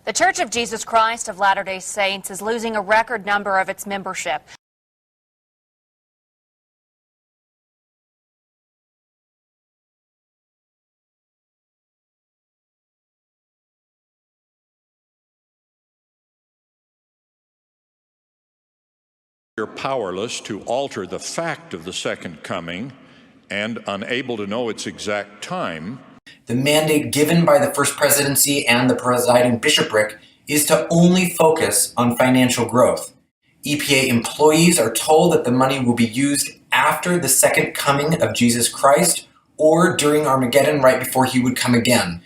The Church of Jesus Christ of Latter-day Saints is losing a record number of its membership. You're powerless to alter the fact of the second coming and unable to know its exact time. The mandate given by the First Presidency and the presiding bishopric is to only focus on financial growth. EPA employees are told that the money will be used after the second coming of Jesus Christ or during Armageddon right before he would come again.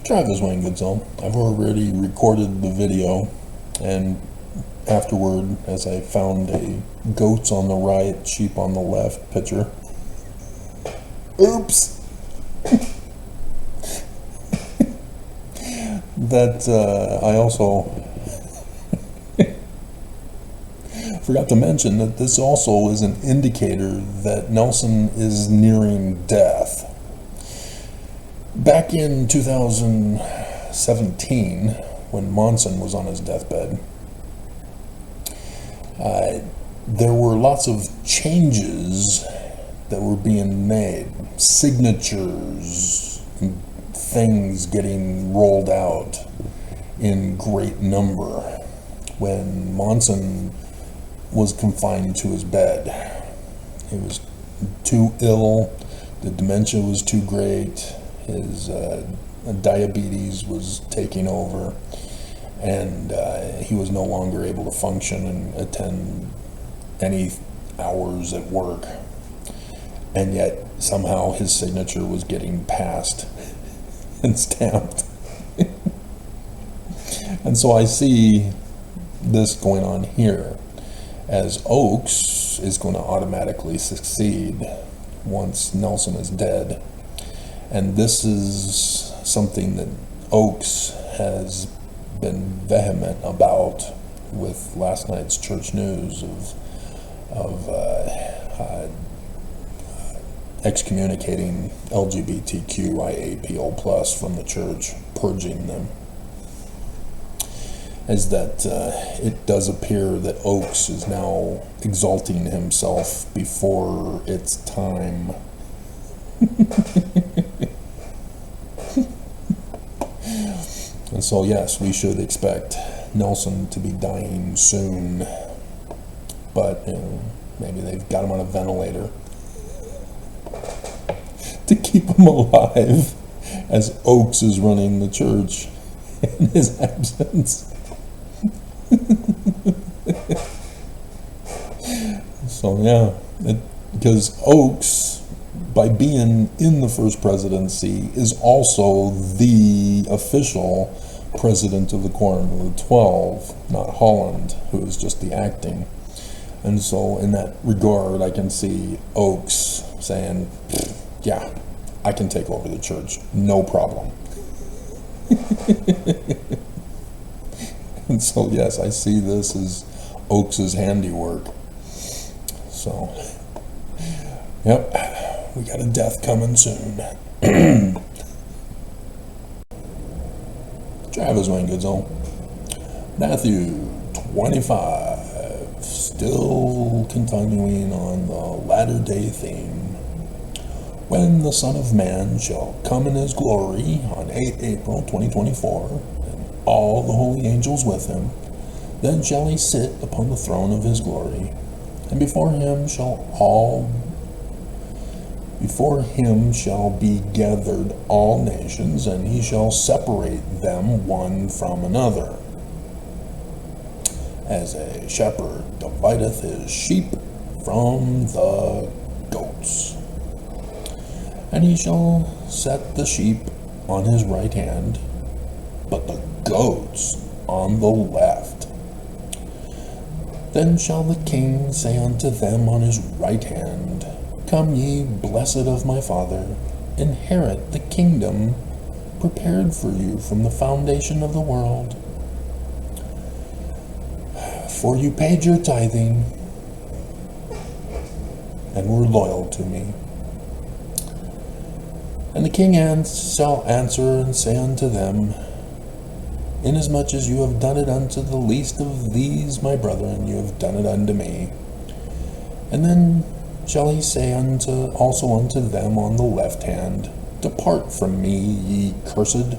Travis Wayne Goodsell. I've already recorded the video, and afterward, as I found a goats on the right, sheep on the left picture. Oops! That I also forgot to mention that this also is an indicator that Nelson is nearing death. Back in 2017, when Monson was on his deathbed, there were lots of changes that were being made, signatures, things getting rolled out in great number when Monson was confined to his bed. He was too ill, the dementia was too great, his diabetes was taking over, and he was no longer able to function and attend any hours at work. And yet somehow his signature was getting passed and stamped. And so I see this going on here, as Oakes is going to automatically succeed once Nelson is dead. And this is something that Oakes has been vehement about with last night's church news of excommunicating LGBTQIA+ from the church, purging them. Is that it does appear that Oakes is now exalting himself before its time. And so yes, we should expect Nelson to be dying soon. but maybe they've got him on a ventilator to keep him alive as Oakes is running the church in his absence. So yeah, because Oakes, by being in the first presidency, is also the official president of the Quorum of the 12, not Holland, who is just the acting. And so in that regard, I can see Oakes saying, yeah, I can take over the church, no problem. And so yes, I see this as Oakes' handiwork. So, yep, we got a death coming soon. Travis Wayne Goodsell. Matthew 25, still continuing on the latter-day theme. When the Son of Man shall come in his glory on 8 April 2024, and all the holy angels with him, then shall he sit upon the throne of his glory, and before him shall be gathered all nations, and he shall separate them one from another, as a shepherd divideth his sheep from the goats. And he shall set the sheep on his right hand, but the goats on the left. Then shall the king say unto them on his right hand, Come ye, blessed of my Father, inherit the kingdom prepared for you from the foundation of the world. For you paid your tithing, and were loyal to me. And the king shall answer and say unto them, Inasmuch as you have done it unto the least of these my brethren, you have done it unto me. And then shall he say also unto them on the left hand, Depart from me, ye cursed,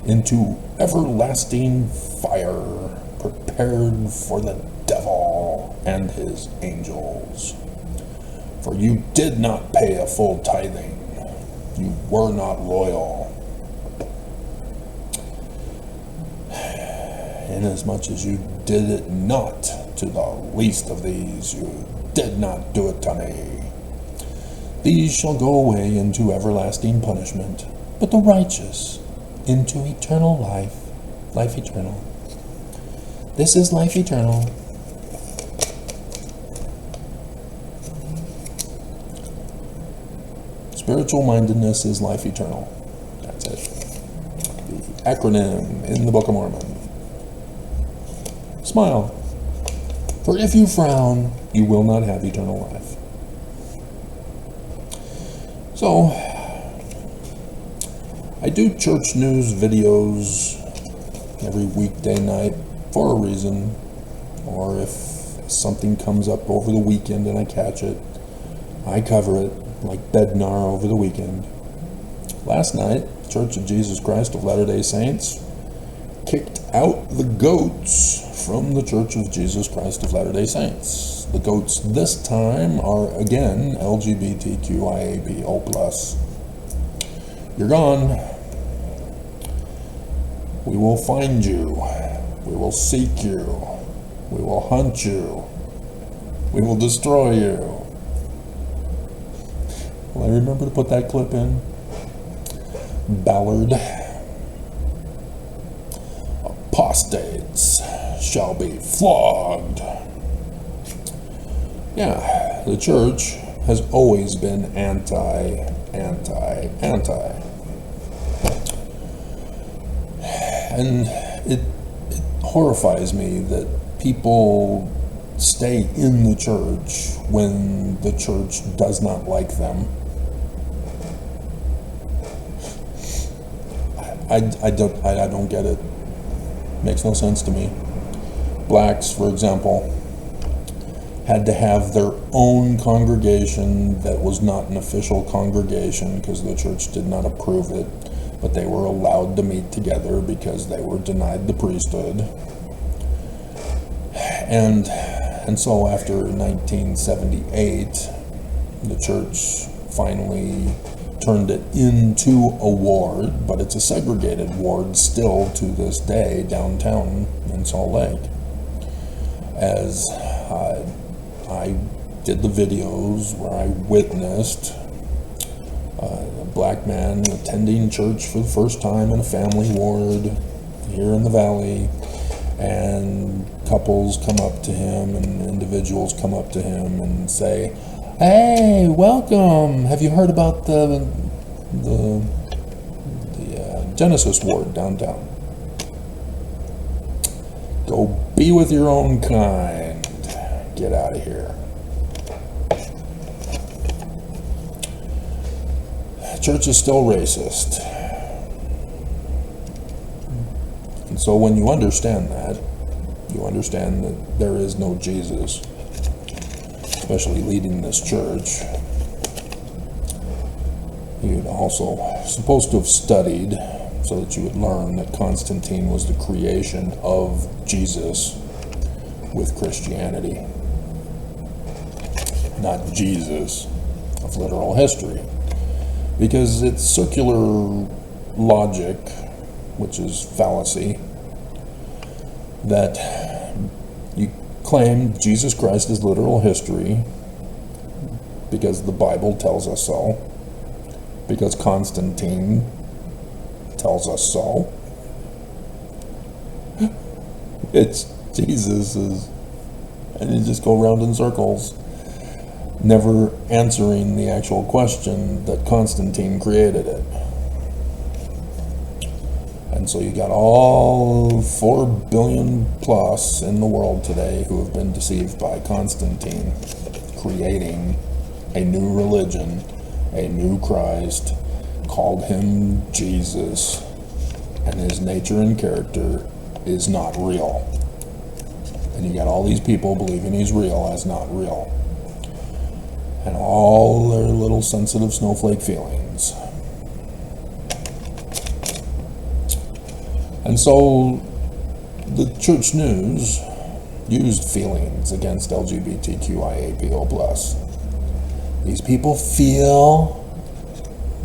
into everlasting fire, prepared for the devil and his angels. For you did not pay a full tithing, you were not loyal. Inasmuch as you did it not to the least of these, you did not do it to me. These shall go away into everlasting punishment, but the righteous into eternal life, life eternal. This is life eternal. Spiritual mindedness is life eternal. That's it. The acronym in the Book of Mormon. Smile. For if you frown, you will not have eternal life. So, I do church news videos every weekday night for a reason, or if something comes up over the weekend and I catch it, I cover it like Bednar over the weekend. Last night, Church of Jesus Christ of Latter-day Saints kicked out the goats from the Church of Jesus Christ of Latter-day Saints. The goats this time are again LGBTQIAPO+. You're gone. We will find you. We will seek you. We will hunt you. We will destroy you. Will I remember to put that clip in? Ballard. Apostates shall be flogged. Yeah, the church has always been anti. And it horrifies me that people stay in the church when the church does not like them. I don't get it. Makes no sense to me. Blacks, for example, had to have their own congregation that was not an official congregation because the church did not approve it, but they were allowed to meet together because they were denied the priesthood. And And so after 1978, the church finally turned it into a ward, but it's a segregated ward still to this day downtown in Salt Lake. As I did the videos where I witnessed a black man attending church for the first time in a family ward here in the valley, and couples come up to him and individuals come up to him and say, "Hey, welcome. Have you heard about the Genesis ward downtown? Go be with your own kind. Get out of here." Church is still racist. And so when you understand that, you understand that there is no Jesus, especially leading this church. You'd also supposed to have studied so that you would learn that Constantine was the creation of Jesus with Christianity, not Jesus of literal history. Because it's circular logic, which is fallacy, that you claim Jesus Christ is literal history because the Bible tells us so, because Constantine tells us so. It's Jesus's, and you just go around in circles, never answering the actual question that Constantine created it. And so you got all 4 billion plus in the world today who have been deceived by Constantine creating a new religion, a new Christ, called him Jesus, and his nature and character is not real. And you got all these people believing he's real as not real, and all their little sensitive snowflake feelings. And so the church news used feelings against LGBTQIA+. These people feel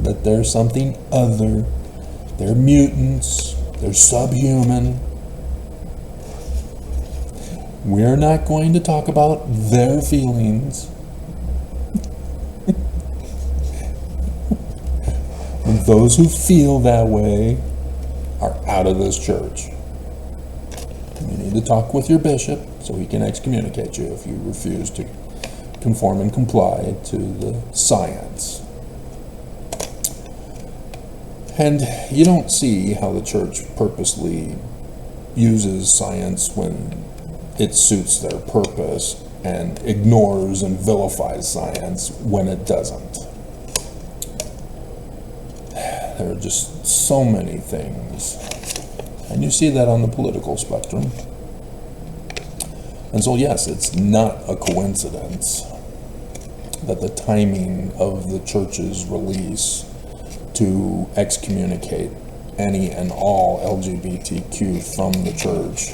that they're something other. They're mutants. They're subhuman. We're not going to talk about their feelings. Those who feel that way are out of this church. You need to talk with your bishop so he can excommunicate you if you refuse to conform and comply to the science. And you don't see how the church purposely uses science when it suits their purpose and ignores and vilifies science when it doesn't. There are just so many things. And you see that on the political spectrum. And so yes, it's not a coincidence that the timing of the church's release to excommunicate any and all LGBTQ from the church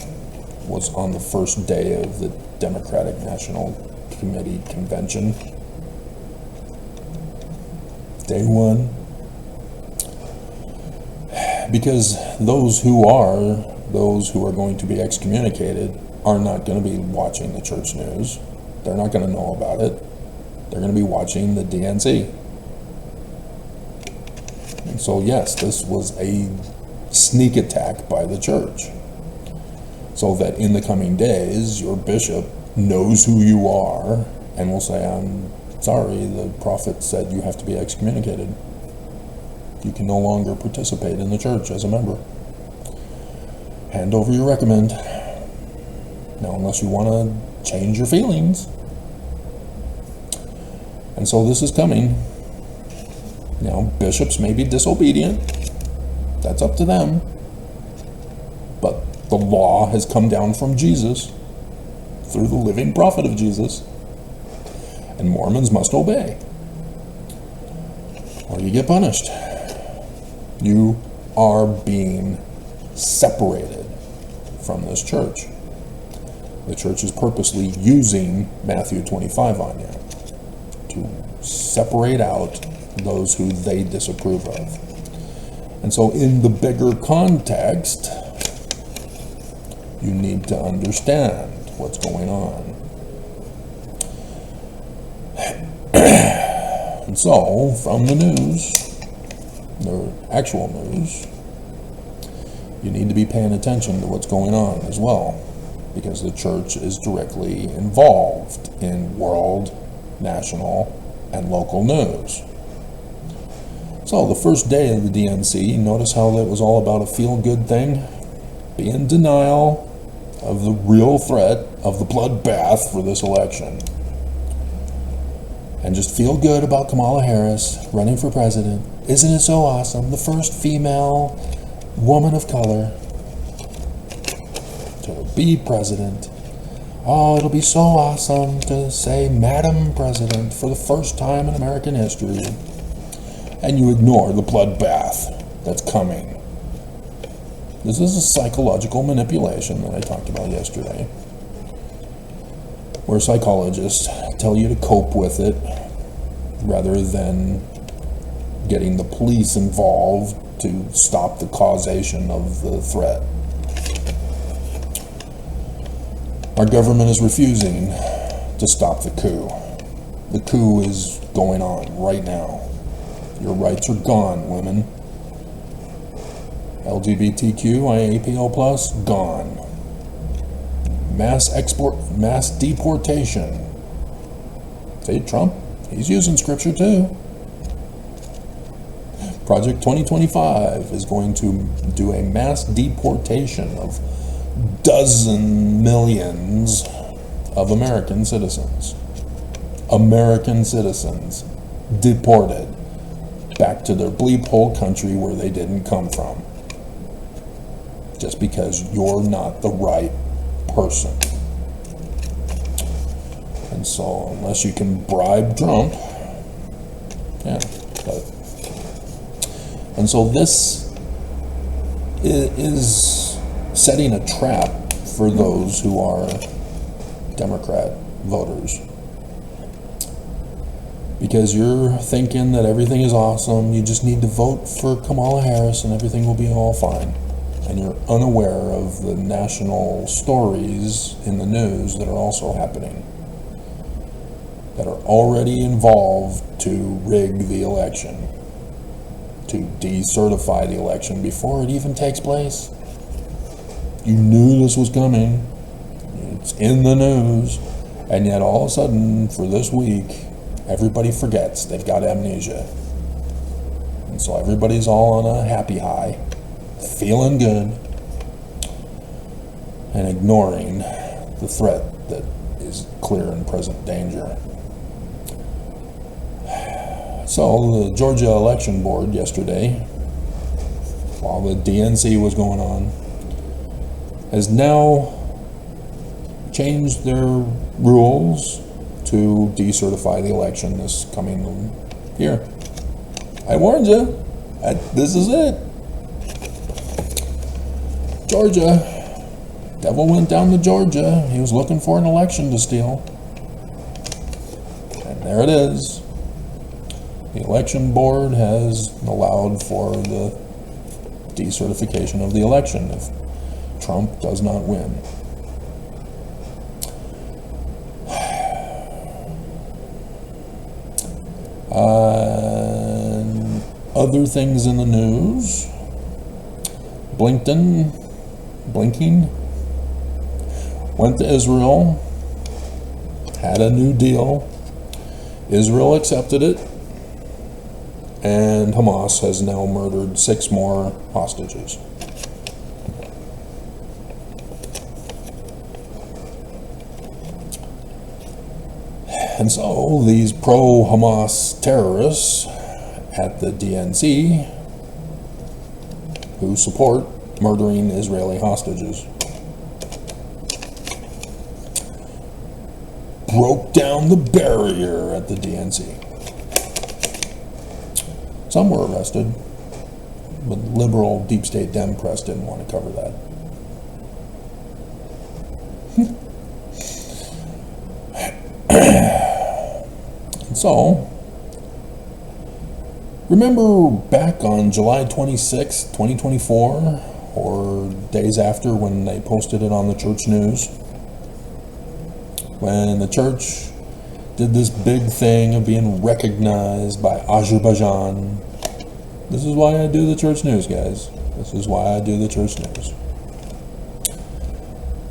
was on the first day of the Democratic National Committee convention. Day one. Because those who are going to be excommunicated are not going to be watching the church news. They're not going to know about it. They're going to be watching the DNC. And so yes, this was a sneak attack by the church, so that in the coming days your bishop knows who you are and will say, "I'm sorry, the prophet said you have to be excommunicated. You can no longer participate in the church as a member. Hand over your recommend." Now, unless you want to change your feelings. And so this is coming. Now, bishops may be disobedient. That's up to them. But the law has come down from Jesus through the living prophet of Jesus. And Mormons must obey, or you get punished. You are being separated from this church. The church is purposely using Matthew 25 on you to separate out those who they disapprove of. And so in the bigger context, you need to understand what's going on. And so, from the news, the actual news, you need to be paying attention to what's going on as well, because the church is directly involved in world, national, and local news. So the first day of the DNC, notice how that was all about a feel-good thing? Be in denial of the real threat of the bloodbath for this election. And just feel good about Kamala Harris running for president. Isn't it so awesome? The first female woman of color to be president. Oh, it'll be so awesome to say Madam President for the first time in American history. And you ignore the bloodbath that's coming. This is a psychological manipulation that I talked about yesterday, where psychologists tell you to cope with it rather than getting the police involved to stop the causation of the threat. Our government is refusing to stop the coup. The coup is going on right now. Your rights are gone, women. LGBTQ, IAPO+, gone. Mass deportation. See, Trump, he's using scripture too. Project 2025 is going to do a mass deportation of dozen millions of American citizens. American citizens deported back to their bleep hole country where they didn't come from. Just because you're not the right person. And so, unless you can bribe Trump, yeah. And so this is setting a trap for those who are Democrat voters. Because you're thinking that everything is awesome, you just need to vote for Kamala Harris and everything will be all fine. And you're unaware of the national stories in the news that are also happening, that are already involved to rig the election, to decertify the election before it even takes place. You knew this was coming. It's in the news. And yet all of a sudden, for this week, everybody forgets. They've got amnesia. And so everybody's all on a happy high, feeling good, and ignoring the threat that is clear and present danger. So the Georgia Election Board yesterday, while the DNC was going on, has now changed their rules to decertify the election this coming year. I warned you. This is it. Georgia. Devil went down to Georgia. He was looking for an election to steal. And there it is. The election board has allowed for the decertification of the election if Trump does not win. Other things in the news. Blinken went to Israel, had a new deal. Israel accepted it, and Hamas has now murdered 6 more hostages. And so these pro-Hamas terrorists at the DNC, who support murdering Israeli hostages, broke down the barrier at the DNC. Some were arrested, but liberal deep state Dem press didn't want to cover that. So, remember back on July 26, 2024, or days after when they posted it on the church news, when the church did this big thing of being recognized by Azerbaijan. This is why I do the church news, guys. This is why I do the church news.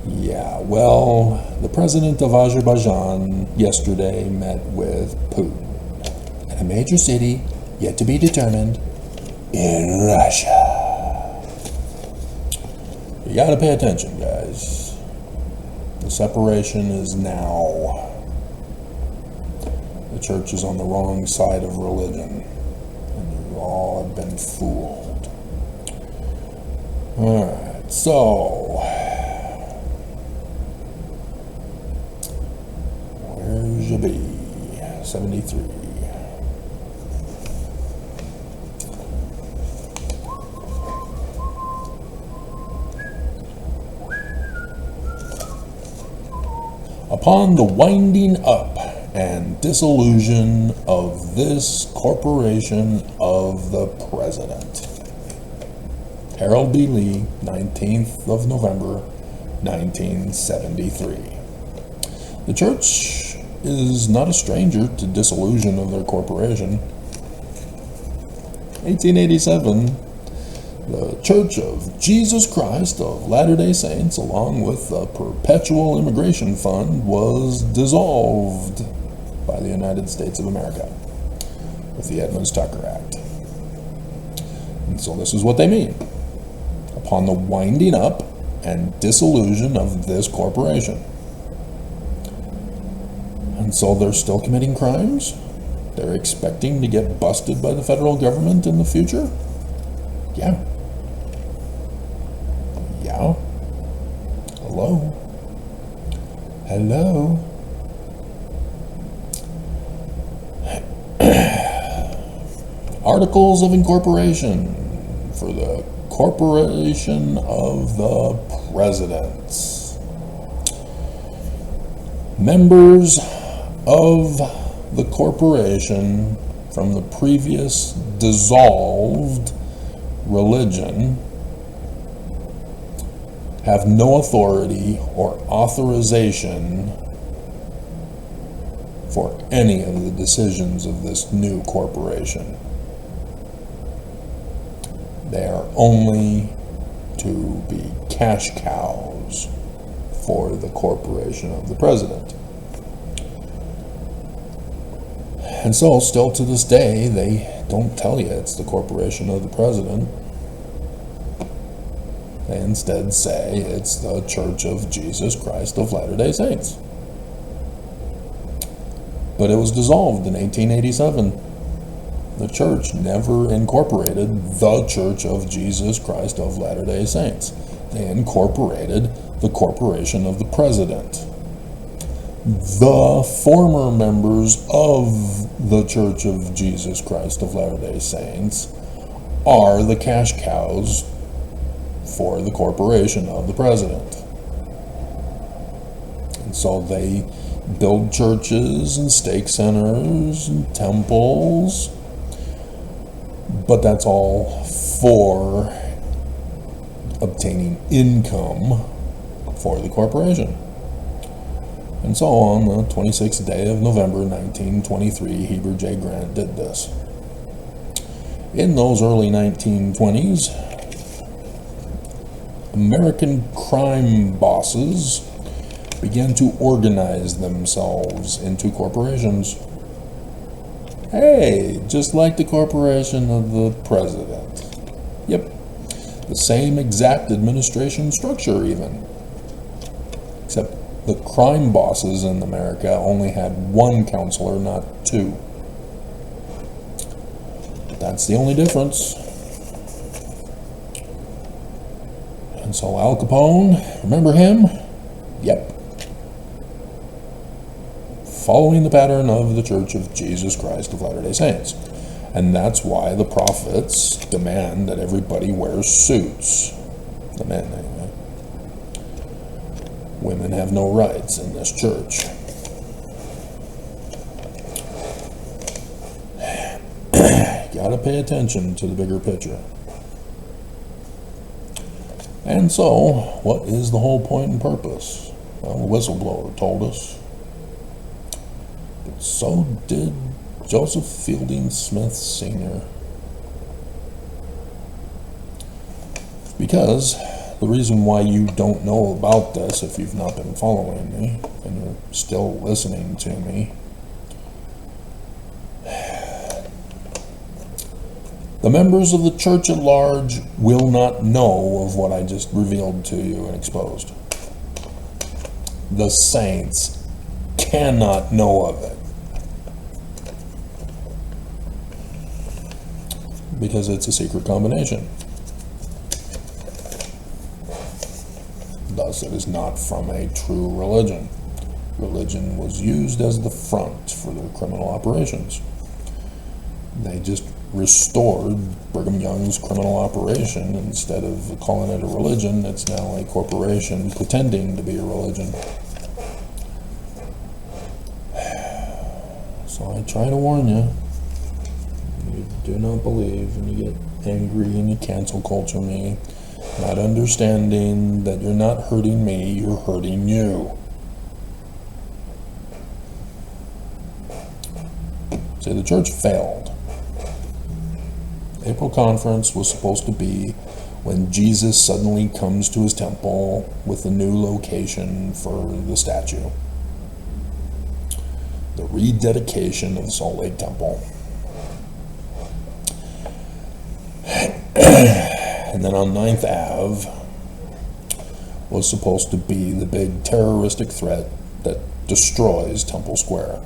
Yeah, well, the president of Azerbaijan yesterday met with Putin in a major city yet to be determined in Russia. You gotta pay attention, guys. The separation is now. The church is on the wrong side of religion, and you all have been fooled. Alright, so where should be? 73. Upon the winding up and dissolution of this corporation of the president. Harold B. Lee, 19th of November, 1973. The church is not a stranger to dissolution of their corporation. 1887, the Church of Jesus Christ of Latter-day Saints, along with the Perpetual Immigration Fund, was dissolved by the United States of America with the Edmunds-Tucker Act. And so this is what they mean. Upon the winding up and dissolution of this corporation. And so they're still committing crimes? They're expecting to get busted by the federal government in the future? Yeah. Yeah. Hello? Hello? Articles of incorporation for the corporation of the president. Members of the corporation from the previous dissolved religion have no authority or authorization for any of the decisions of this new corporation. They are only to be cash cows for the corporation of the president. And so, still to this day, they don't tell you it's the corporation of the president. They instead say it's the Church of Jesus Christ of Latter-day Saints. But it was dissolved in 1887. The church never incorporated the Church of Jesus Christ of Latter-day Saints. They incorporated the corporation of the president. The former members of the Church of Jesus Christ of Latter-day Saints are the cash cows for the corporation of the president. And so they build churches and stake centers and temples, but that's all for obtaining income for the corporation. And so on the 26th day of November 1923, Heber J. Grant did this. In those early 1920s, American crime bosses began to organize themselves into corporations. Hey, just like the corporation of the president. Yep, the same exact administration structure even. Except the crime bosses in America only had one counselor, not two. But that's the only difference. And so Al Capone, remember him? Yep. Following the pattern of the Church of Jesus Christ of Latter-day Saints. And that's why the prophets demand that everybody wears suits. The men, anyway. Women have no rights in this church. gotta pay attention to the bigger picture. And so, what is the whole point and purpose? Well, the whistleblower told us. But so did Joseph Fielding Smith Sr. Because the reason why you don't know about this, if you've not been following me, and you're still listening to me, the members of the church at large will not know of what I just revealed to you and exposed. The saints cannot know of it. Because it's a secret combination. Thus, it is not from a true religion. Religion was used as the front for their criminal operations. They just restored Brigham Young's criminal operation. Instead of calling it a religion, it's now a corporation pretending to be a religion. So I try to warn you. You do not believe, and you get angry and you cancel culture me, not understanding that you're not hurting me, you're hurting you. See, the church failed. April conference was supposed to be when Jesus suddenly comes to his temple with a new location for the statue. The rededication of the Salt Lake Temple. And then on 9th Ave was supposed to be the big terroristic threat that destroys Temple Square.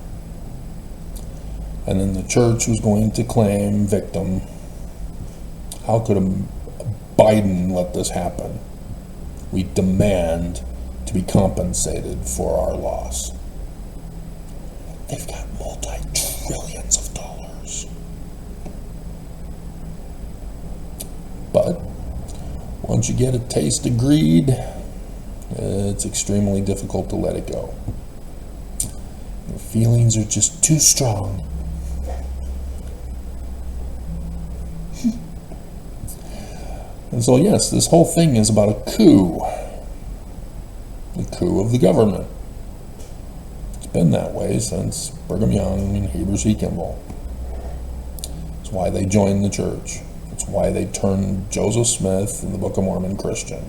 And then the church was going to claim victim. How could Biden let this happen? We demand to be compensated for our loss. They've got multi-trillions of dollars. But once you get a taste of greed, it's extremely difficult to let it go. Your feelings are just too strong. And so, yes, this whole thing is about a coup. The coup of the government. It's been that way since Brigham Young and Heber C. Kimball. It's why they joined the church. It's why they turned Joseph Smith and the Book of Mormon Christian.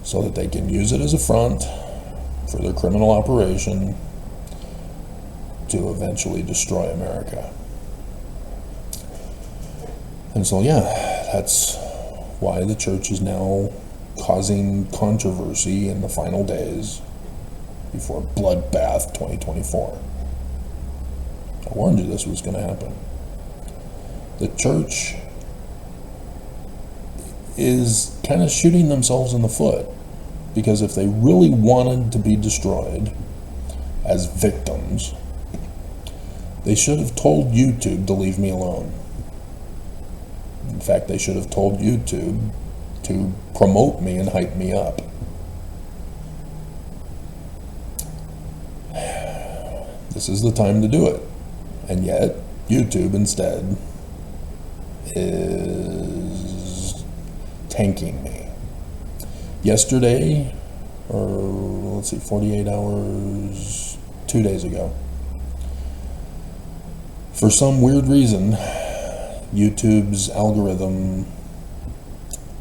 So that they can use it as a front for their criminal operation to eventually destroy America. And so, yeah, that's why the church is now causing controversy in the final days before Bloodbath 2024. I warned you this was going to happen. The church is kind of shooting themselves in the foot, because if they really wanted to be destroyed as victims, they should have told YouTube to leave me alone. In fact, they should have told YouTube to promote me and hype me up. This is the time to do it. And yet, YouTube instead is tanking me. Yesterday, or let's see, 48 hours, 2 days ago, for some weird reason, YouTube's algorithm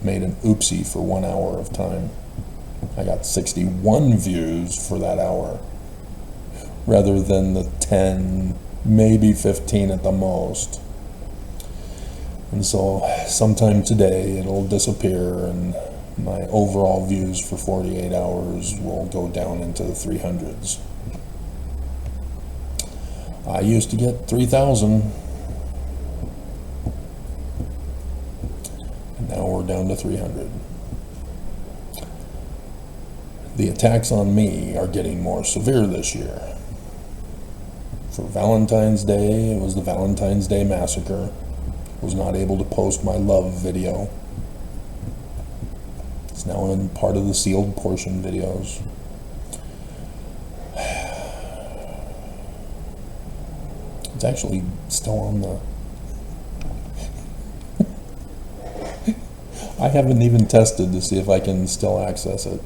made an oopsie for 1 hour of time. I got 61 views for that hour, rather than the 10, maybe 15 at the most. And so sometime today it'll disappear and my overall views for 48 hours will go down into the 300s. I used to get 3,000. And now we're down to 300. The attacks on me are getting more severe this year. For Valentine's Day, it was the Valentine's Day Massacre. Was not able to post my love video. It's now in part of the sealed portion videos. It's actually still on the... I haven't even tested to see if I can still access it.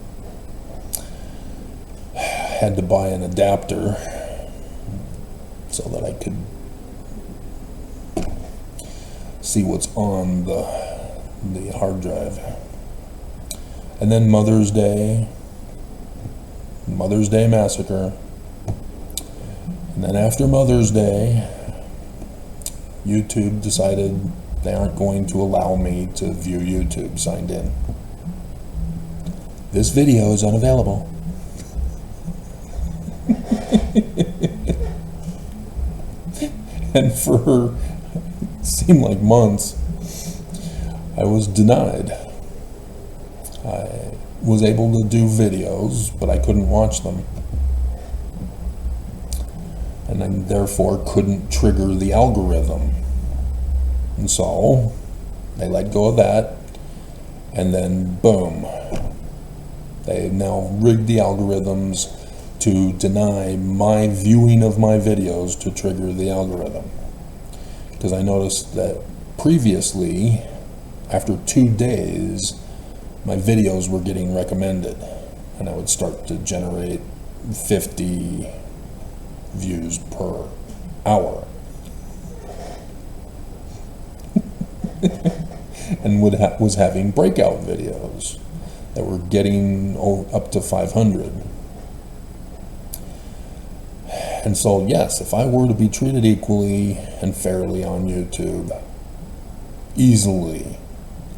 Had to buy an adapter so that I could see what's on the hard drive. And then Mother's Day Massacre. And then after Mother's Day, YouTube decided they aren't going to allow me to view YouTube signed in. This video is unavailable. And for it seemed like months, I was denied. I was able to do videos, but I couldn't watch them. And I therefore couldn't trigger the algorithm. And so they let go of that, and then boom, they now rigged the algorithms to deny my viewing of my videos to trigger the algorithm. Because I noticed that previously, after 2 days, my videos were getting recommended, and I would start to generate 50 views per hour. And was having breakout videos that were getting up to 500. And so, yes, if I were to be treated equally and fairly on YouTube, easily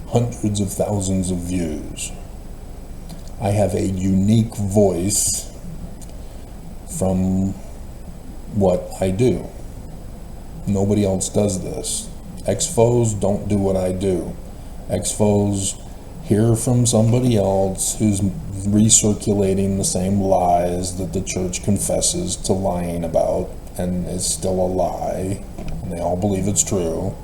hundreds of thousands of views. I have a unique voice from what I do. Nobody else does this. Ex-foes don't do what I do. Ex-foes hear from somebody else who's recirculating the same lies that the church confesses to lying about, and is still a lie, and they all believe it's true.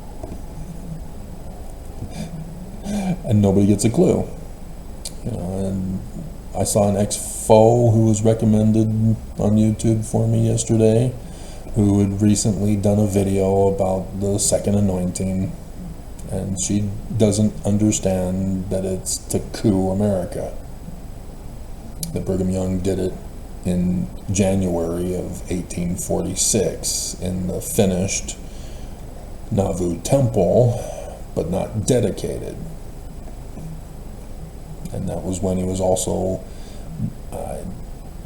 And nobody gets a clue. You know, and I saw an ex-foe who was recommended on YouTube for me yesterday, who had recently done a video about the second anointing, and she doesn't understand that it's to coup America. That Brigham Young did it in January of 1846 in the finished Nauvoo temple, but not dedicated. And that was when he was also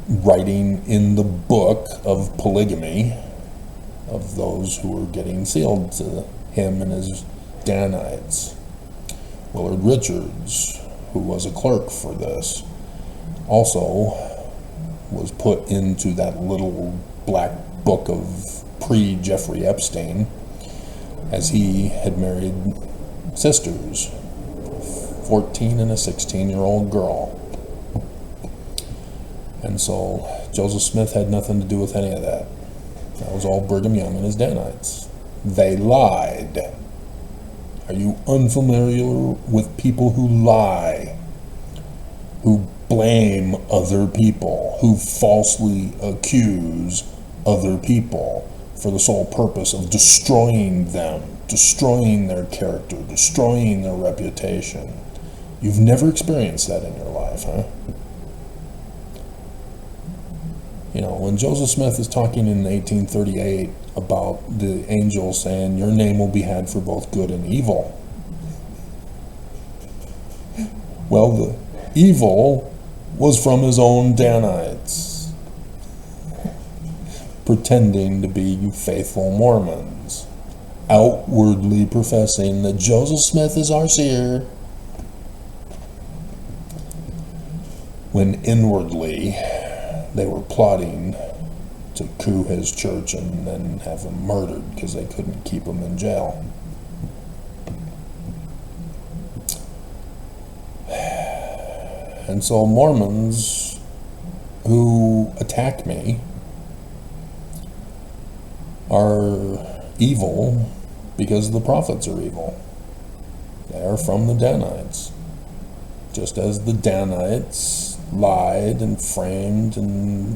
writing in the book of polygamy of those who were getting sealed to him and his Danites. Willard Richards, who was a clerk for this, also was put into that little black book of pre-Jeffrey Epstein, as he had married sisters, 14 and a 16-year-old girl. And so Joseph Smith had nothing to do with any of that. That was all Brigham Young and his Danites. They lied. Are you unfamiliar with people who lie, who blame other people, who falsely accuse other people for the sole purpose of destroying them, destroying their character, destroying their reputation? You've never experienced that in your life, huh? You know, when Joseph Smith is talking in 1838 about the angel saying, your name will be had for both good and evil. Well, the evil was from his own Danites, pretending to be faithful Mormons, outwardly professing that Joseph Smith is our seer, when inwardly they were plotting to coup his church and then have him murdered because they couldn't keep him in jail. And so Mormons who attack me are evil because the prophets are evil. They are from the Danites. Just as the Danites lied and framed and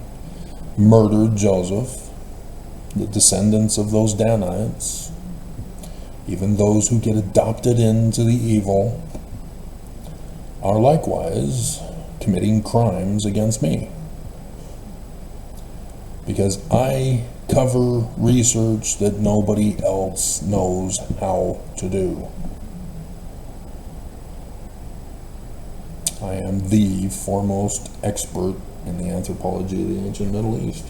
murdered Joseph, the descendants of those Danites, even those who get adopted into the evil, are likewise committing crimes against me. Because I cover research that nobody else knows how to do. I am the foremost expert in the anthropology of the ancient Middle East.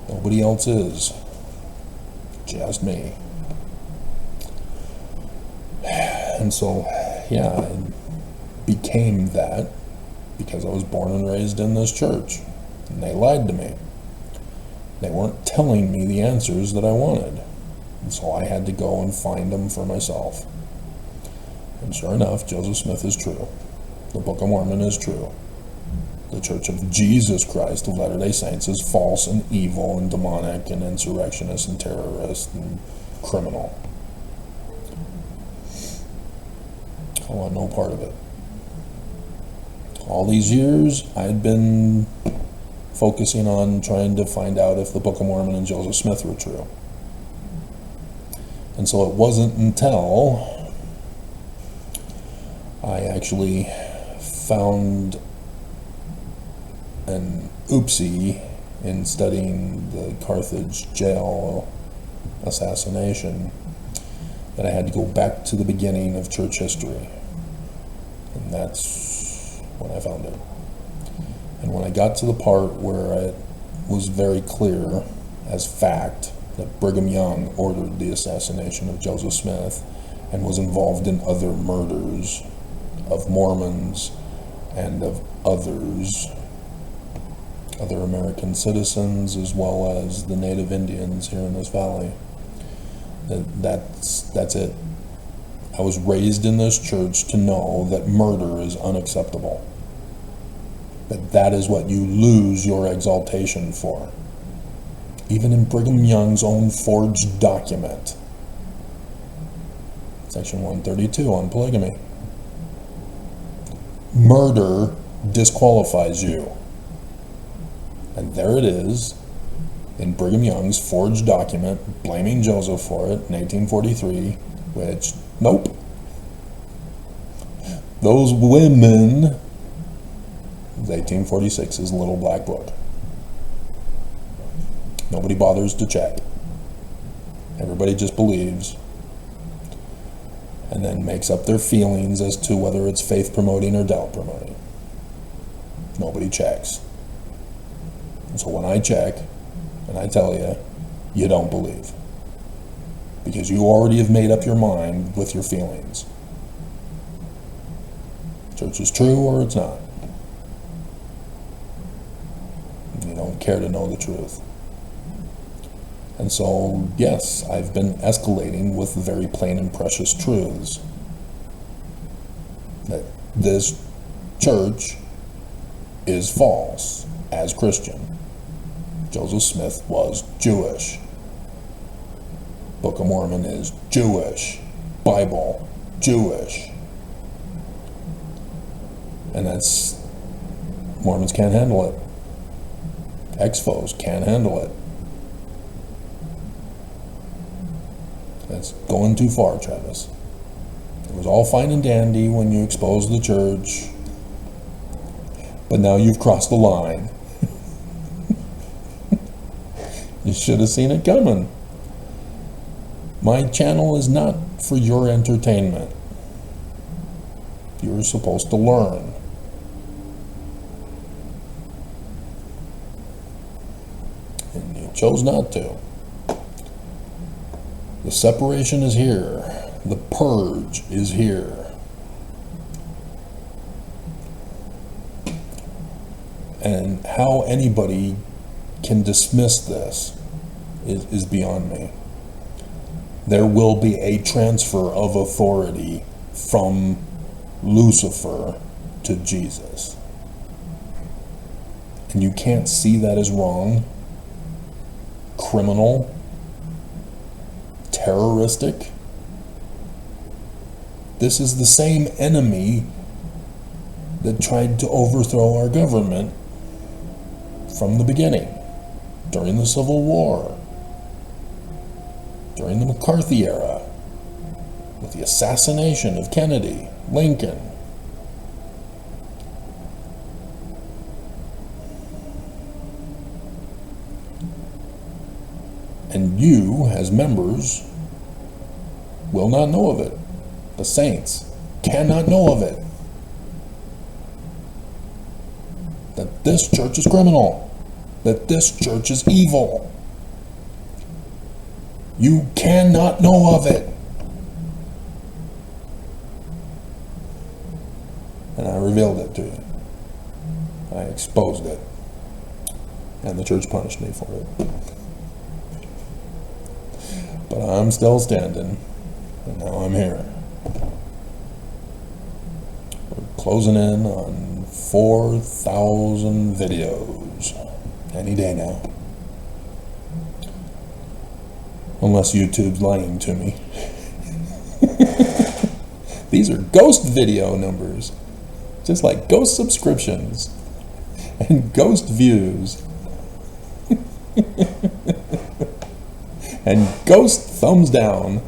Nobody else is. Just me. And so, yeah, I became that because I was born and raised in this church. And they lied to me. They weren't telling me the answers that I wanted. And so I had to go and find them for myself. And sure enough, Joseph Smith is true. The Book of Mormon is true. The Church of Jesus Christ of Latter-day Saints is false and evil and demonic and insurrectionist and terrorist and criminal. I want no part of it. All these years, I'd been focusing on trying to find out if the Book of Mormon and Joseph Smith were true. And so it wasn't until I actually found an oopsie in studying the Carthage jail assassination that I had to go back to the beginning of church history. And that's when I found it. And when I got to the part where it was very clear as fact that Brigham Young ordered the assassination of Joseph Smith and was involved in other murders of Mormons and of others, other American citizens, as well as the native Indians here in this valley, that's it. I was raised in this church to know that murder is unacceptable. That is what you lose your exaltation for. Even in Brigham Young's own forged document, Section 132 on polygamy. Murder disqualifies you. And there it is, in Brigham Young's forged document, blaming Joseph for it in 1843, which, nope. Those women, 1846's Little Black Book. Nobody bothers to check. Everybody just believes and then makes up their feelings as to whether it's faith promoting or doubt promoting. Nobody checks. And so when I check and I tell you, you don't believe. Because you already have made up your mind with your feelings. Church is true or it's not. You don't care to know the truth. And so, yes, I've been escalating with very plain and precious truths. That this church is false as Christian. Joseph Smith was Jewish. Book of Mormon is Jewish. Bible, Jewish. And that's, Mormons can't handle it. Ex-foes can't handle it. That's going too far, Travis. It was all fine and dandy when you exposed the church, but now you've crossed the line. You should have seen it coming. My channel is not for your entertainment. You're supposed to learn. And you chose not to. The separation is here. The purge is here. And how anybody can dismiss this is beyond me. There will be a transfer of authority from Lucifer to Jesus. And you can't see that as wrong, criminal, terroristic. This is the same enemy that tried to overthrow our government from the beginning, during the Civil War, during the McCarthy era, with the assassination of Kennedy, Lincoln. And you, as members, will not know of it. The saints cannot know of it. That this church is criminal. That this church is evil. You cannot know of it. And I revealed it to you. I exposed it. And the church punished me for it. But I'm still standing. And now I'm here. We're closing in on 4,000 videos. Any day now. Unless YouTube's lying to me. These are ghost video numbers. Just like ghost subscriptions. And ghost views. And ghost thumbs down.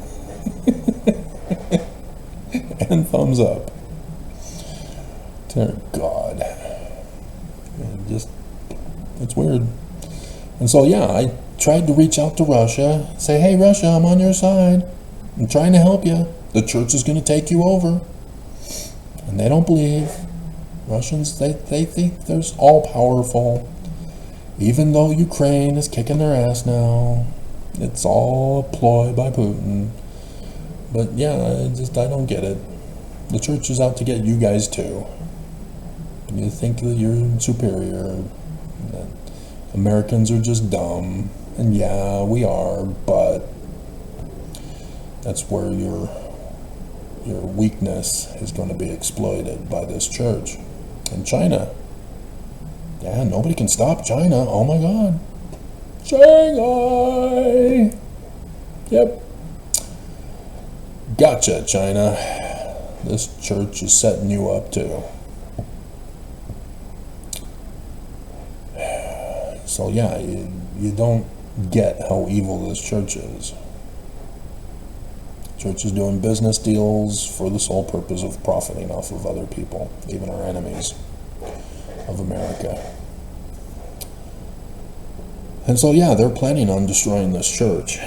And thumbs up. Dear God. It's weird. And so, yeah, I tried to reach out to Russia. Say, hey, Russia, I'm on your side. I'm trying to help you. The church is going to take you over. And they don't believe. Russians, they think they're all powerful. Even though Ukraine is kicking their ass now. It's all a ploy by Putin. But yeah, I don't get it. The church is out to get you guys too. You think that you're superior. That Americans are just dumb. And yeah, we are, but that's where your weakness is going to be exploited by this church. And China. Yeah, nobody can stop China. Oh my God. Shanghai. Yep. Gotcha, China. This church is setting you up too. So yeah, you don't get how evil this church is. Church is doing business deals for the sole purpose of profiting off of other people, even our enemies of America. And so yeah, they're planning on destroying this church.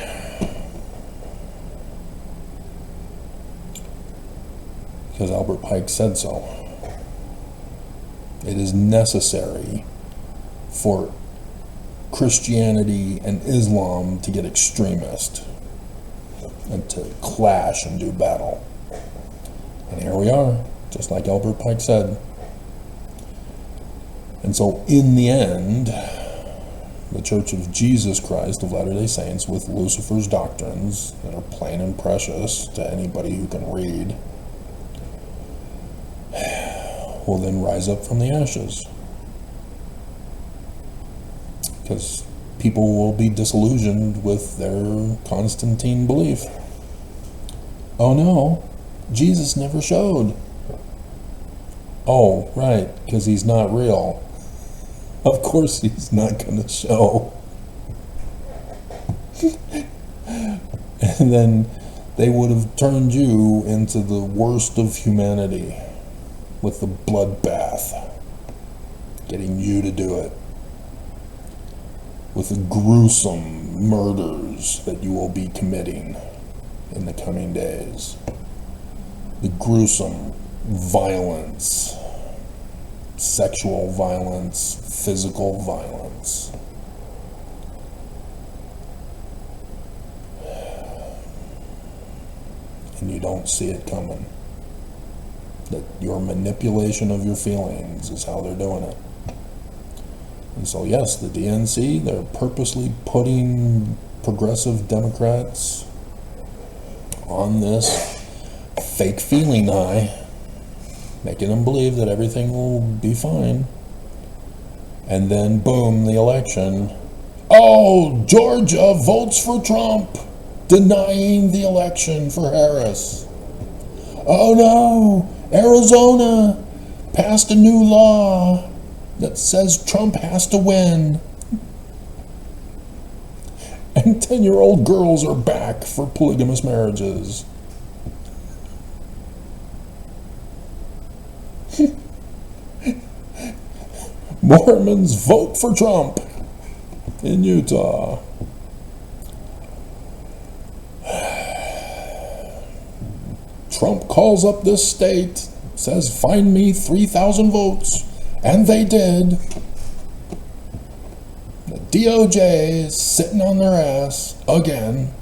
Because Albert Pike said so. It is necessary for Christianity and Islam to get extremist and to clash and do battle. And here we are, just like Albert Pike said. And so in the end, the Church of Jesus Christ of Latter-day Saints, with Lucifer's doctrines that are plain and precious to anybody who can read, will then rise up from the ashes. Because people will be disillusioned with their Constantine belief. Oh no, Jesus never showed. Oh, right, because he's not real. Of course he's not going to show. And then they would have turned you into the worst of humanity with the bloodbath, getting you to do it, with the gruesome murders that you will be committing in the coming days, the gruesome violence, sexual violence, physical violence. And you don't see it coming. That your manipulation of your feelings is how they're doing it. And so yes, the DNC, they're purposely putting progressive Democrats on this fake feeling high, making them believe that everything will be fine. And then boom, the election. Oh, Georgia votes for Trump, denying the election for Harris. Oh no, Arizona passed a new law that says Trump has to win. And 10-year-old girls are back for polygamous marriages. Mormons vote for Trump in Utah. Trump calls up this state, says, find me 3,000 votes, and they did. The DOJ is sitting on their ass again.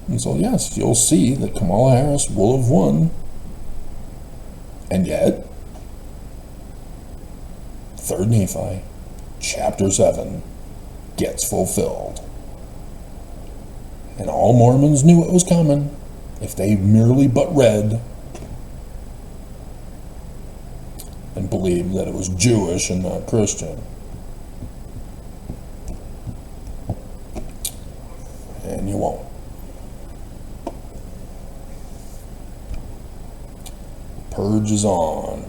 And so, yes, you'll see that Kamala Harris will have won. And yet, 3rd Nephi, chapter 7, gets fulfilled. And all Mormons knew it was coming if they merely but read and believed that it was Jewish and not Christian. And you won't. Purge is on.